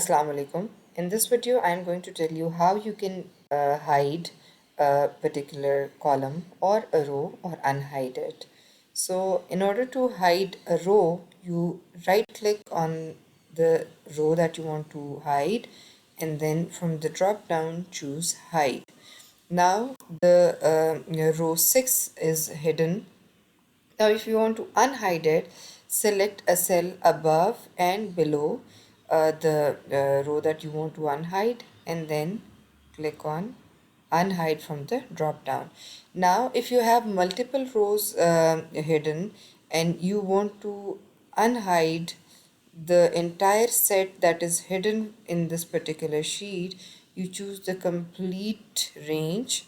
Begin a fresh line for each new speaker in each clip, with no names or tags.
Assalamu alaikum. In this video, I am going to tell you how you can hide a particular column or a row or unhide it. So, in order to hide a row, you right click on the row that you want to hide and then from the drop down choose hide. Now, the row 6 is hidden. Now, if you want to unhide it, select a cell above and below the row that you want to unhide and then click on unhide from the drop down. Now, if you have multiple rows hidden and you want to unhide the entire set that is hidden in this particular sheet, you choose the complete range.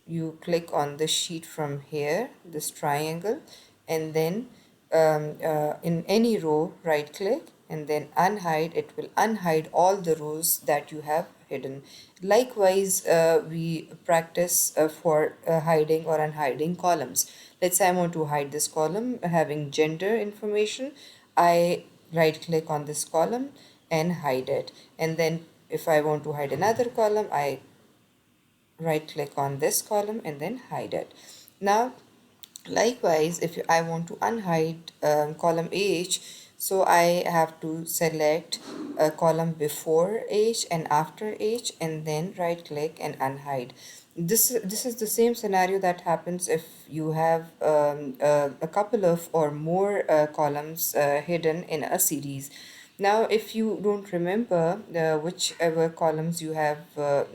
You click on the sheet from here, this triangle, and then in any row right click and then unhide. It will unhide all the rows that you have hidden. Likewise, we practice for hiding or unhiding columns. Let's say I want to hide this column having gender information. I right click on this column and hide it, and then if I want to hide another column, I right click on this column and then hide it. Now, likewise, if I want to unhide column H, so I have to select a column before H and after H and then right click and unhide. This is the same scenario that happens if you have a couple of or more columns hidden in a series. Now, if you don't remember whichever columns you have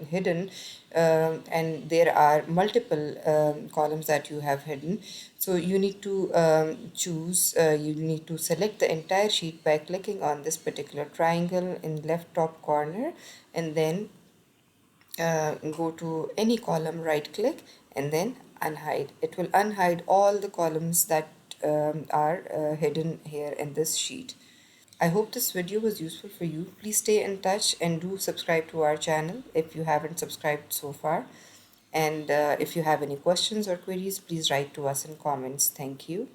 hidden, and there are multiple columns that you have hidden, so you need to you need to select the entire sheet by clicking on this particular triangle in left top corner and then go to any column, right click, and then unhide. It will unhide all the columns that are hidden here in this sheet. I hope this video was useful for you. Please stay in touch and do subscribe to our channel if you haven't subscribed so far. And if you have any questions or queries, please write to us in comments. Thank you.